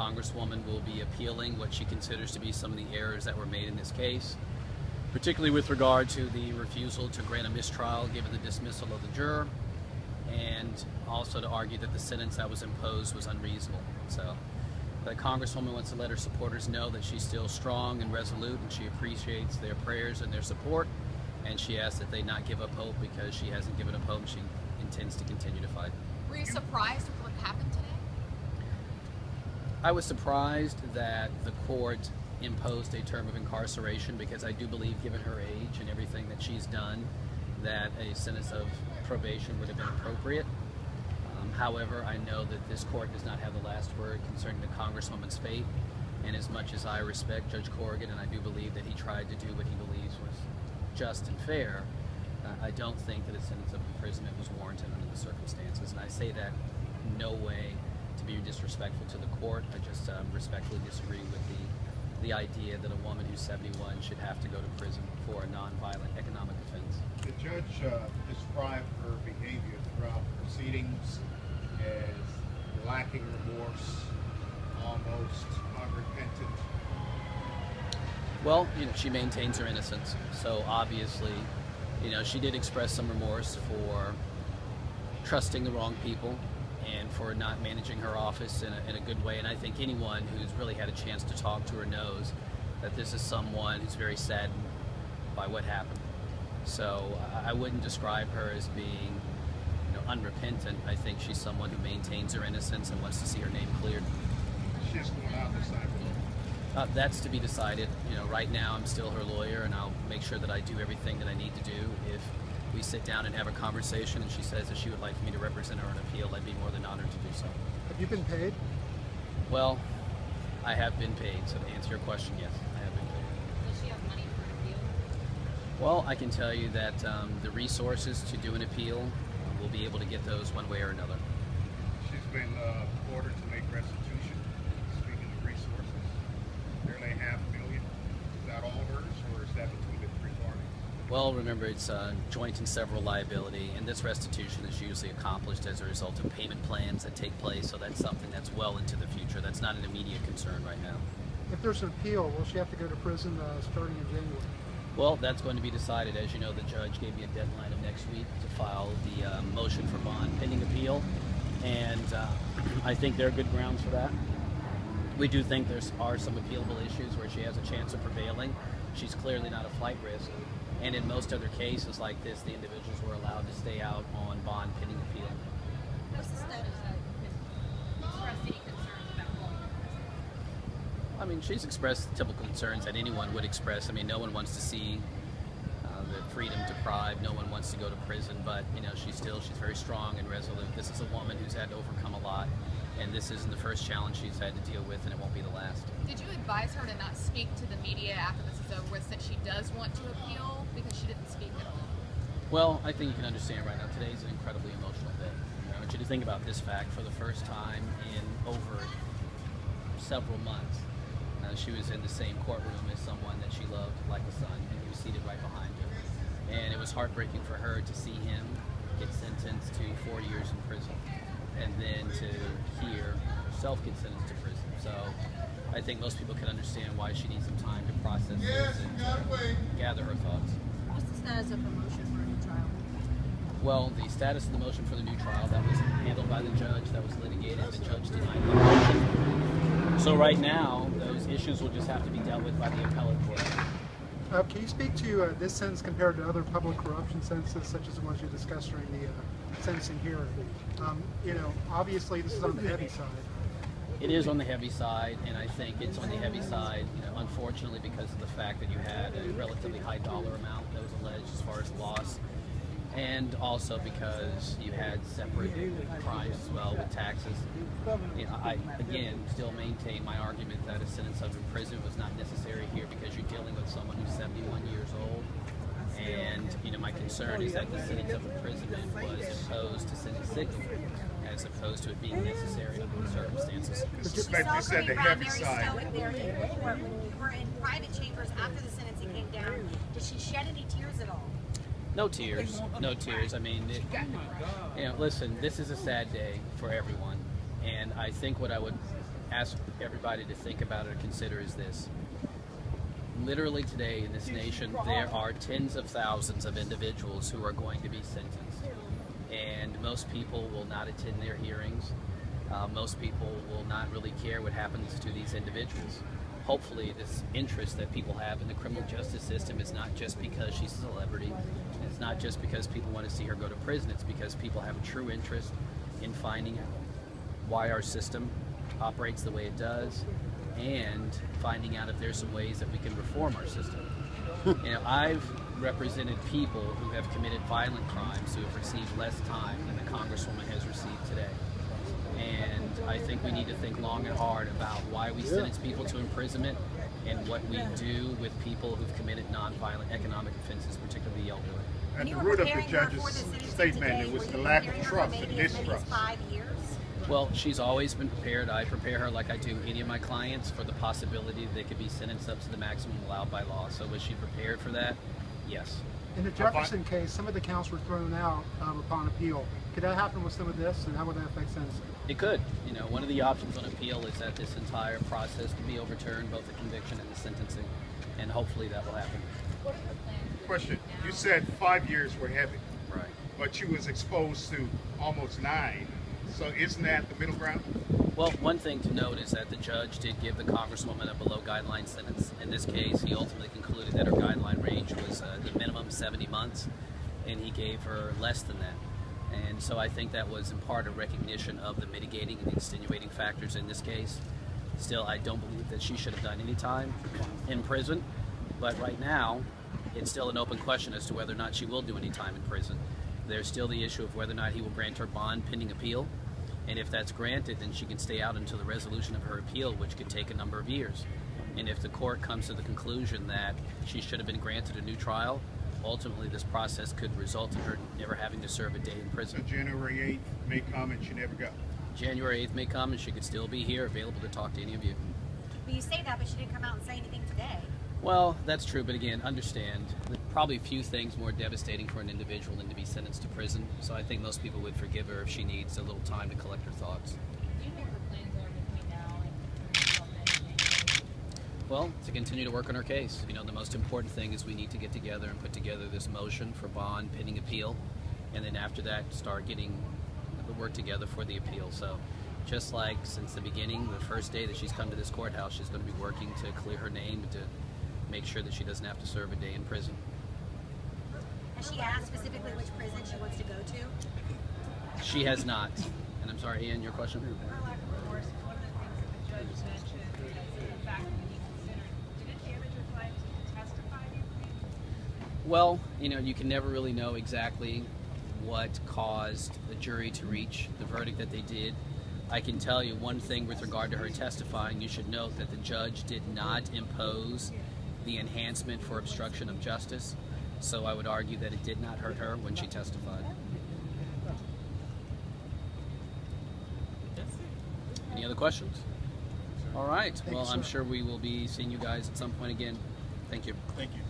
Congresswoman will be appealing what she considers to be some of the errors that were made in this case, particularly with regard to the refusal to grant a mistrial given the dismissal of the juror, and also to argue that the sentence that was imposed was unreasonable. So the Congresswoman wants to let her supporters know that she's still strong and resolute, and she appreciates their prayers and their support, and she asks that they not give up hope, because she hasn't given up hope and she intends to continue to fight. Were you surprised with what happened today? I was surprised that the court imposed a term of incarceration, because I do believe, given her age and everything that she's done, that a sentence of probation would have been appropriate. However, I know that this court does not have the last word concerning the Congresswoman's fate, and as much as I respect Judge Corrigan, and I do believe that he tried to do what he believes was just and fair, I don't think that a sentence of imprisonment was warranted under the circumstances. And I say that in no way to be disrespectful to the court. I just respectfully disagree with the idea that a woman who's 71 should have to go to prison for a non-violent economic offense. The judge described her behavior throughout proceedings as lacking remorse, almost unrepentant. Well, she maintains her innocence, so obviously, she did express some remorse for trusting the wrong people and for not managing her office in a good way. And I think anyone who's really had a chance to talk to her knows that this is someone who's very saddened by what happened. So I wouldn't describe her as being unrepentant. I think she's someone who maintains her innocence and wants to see her name cleared. She's going out this time. That's to be decided. Right now I'm still her lawyer, and I'll make sure that I do everything that I need to do. If we sit down and have a conversation and she says that she would like for me to represent her on appeal, I'd be more than honored to do so. Have you been paid? Well, I have been paid, so to answer your question, yes, I have been paid. Does she have money for an appeal? Well, I can tell you that the resources to do an appeal, we'll be able to get those one way or another. She's been ordered to make restitution. Speaking of resources, nearly $500,000. Is that all hers, or is that between the three parties? Well, remember, it's joint and several liability, and this restitution is usually accomplished as a result of payment plans that take place, so that's something that's well into the future. That's not an immediate concern right now. If there's an appeal, will she have to go to prison starting in January? Well, that's going to be decided. As you know, the judge gave me a deadline of next week to file the motion for bond pending appeal, and I think there are good grounds for that. We do think there are some appealable issues where she has a chance of prevailing. She's clearly not a flight risk, and in most other cases like this, the individuals were allowed to stay out on bond pending appeal. What's the status of expressed any concerns about going to prison? I mean, she's expressed typical concerns that anyone would express. I mean, no one wants to see the freedom deprived. No one wants to go to prison, but she's very strong and resolute. This is a woman who's had to overcome a lot, and this isn't the first challenge she's had to deal with, and it won't be the last. Did you advise her to not speak to the media after this is over with, since she does want to appeal, because she didn't speak at all? Well, I think you can understand right now, today's an incredibly emotional day. I want you to think about this fact. For the first time in over several months, she was in the same courtroom as someone that she loved like a son, and he was seated right behind her. And it was heartbreaking for her to see him get sentenced to 4 years in prison, and then to hear herself get sentenced to prison. So I think most people can understand why she needs some time to process this and to gather her thoughts. What's the status of her motion for a new trial? Well, the status of the motion for the new trial, that was handled by the judge, that was litigated, the judge denied the motion. So right now, those issues will just have to be dealt with by the appellate court. Can you speak to this sentence compared to other public corruption sentences, such as the ones you discussed during the sentencing hearing? Obviously this is on the heavy side. It is on the heavy side, and I think it's on the heavy side, unfortunately, because of the fact that you had a relatively high dollar amount that was alleged as far as loss, and also because you had separate crimes as well with taxes. I, again, still maintain my argument that a sentence of imprisonment was not necessary here, because you're dealing with someone who's 71 years old. And my concern is that the sentence of imprisonment was imposed to send a signal, as opposed to it being necessary under the circumstances. You said the heavy side. There in court, when you were in private chambers after the sentencing came down, did she shed any tears at all? No tears, no tears. I mean, listen, this is a sad day for everyone, and I think what I would ask everybody to think about or consider is this. Literally today in this nation, there are tens of thousands of individuals who are going to be sentenced. And most people will not attend their hearings. Most people will not really care what happens to these individuals. Hopefully this interest that people have in the criminal justice system is not just because she's a celebrity. It's not just because people want to see her go to prison. It's because people have a true interest in finding out why our system operates the way it does and finding out if there's some ways that we can reform our system. You know, I've represented people who have committed violent crimes who have received less time than the Congresswoman has received today. And I think we need to think long and hard about why we sentence people to imprisonment and what we do with people who've committed nonviolent economic offenses, particularly the elderly. At the root of the judge's statement, it was the lack of trust and distrust. 5 years? Well, she's always been prepared. I prepare her like I do any of my clients for the possibility that they could be sentenced up to the maximum allowed by law. So was she prepared for that? Yes. In the Jefferson case, some of the counts were thrown out upon appeal. Could that happen with some of this, and how would that affect sentencing? It could. You know, one of the options on appeal is that this entire process can be overturned, both the conviction and the sentencing, and hopefully that will happen. Question, you said 5 years were heavy, Right. but she was exposed to almost 9. So isn't that the middle ground? Well, one thing to note is that the judge did give the Congresswoman a below guideline sentence. In this case, he ultimately concluded that her guideline range was the minimum 70 months, and he gave her less than that. And so I think that was in part a recognition of the mitigating and extenuating factors in this case. Still, I don't believe that she should have done any time in prison, but right now, it's still an open question as to whether or not she will do any time in prison. There's still the issue of whether or not he will grant her bond pending appeal, and if that's granted, then she can stay out until the resolution of her appeal, which could take a number of years. And if the court comes to the conclusion that she should have been granted a new trial, ultimately this process could result in her never having to serve a day in So prison. January 8th may come and she never go. January 8th may come and she could still be here, available to talk to any of you. Well, you say that, but she didn't come out and say anything today. Well, that's true, but again, understand, probably few things more devastating for an individual than to be sentenced to prison, so I think most people would forgive her if she needs a little time to collect her thoughts. Do you know what her plans are between now and her? Well, to continue to work on her case. You know, the most important thing is we need to get together and put together this motion for bond pending appeal, and then after that, start getting the work together for the appeal. So, just like since the beginning, the first day that she's come to this courthouse, she's going to be working to clear her name, to make sure that she doesn't have to serve a day in prison. Has she asked specifically which prison she wants to go to? She has not. And I'm sorry, Ian, your question? For lack of remorse, one of the things that the judge mentioned is the fact that he considered, did it damage your client to testify, do you think? Well, you know, you can never really know exactly what caused the jury to reach the verdict that they did. I can tell you one thing with regard to her testifying. You should note that the judge did not impose the enhancement for obstruction of justice, so I would argue that it did not hurt her when she testified. Any other questions? All right. Well, I'm sure we will be seeing you guys at some point again. Thank you. Thank you.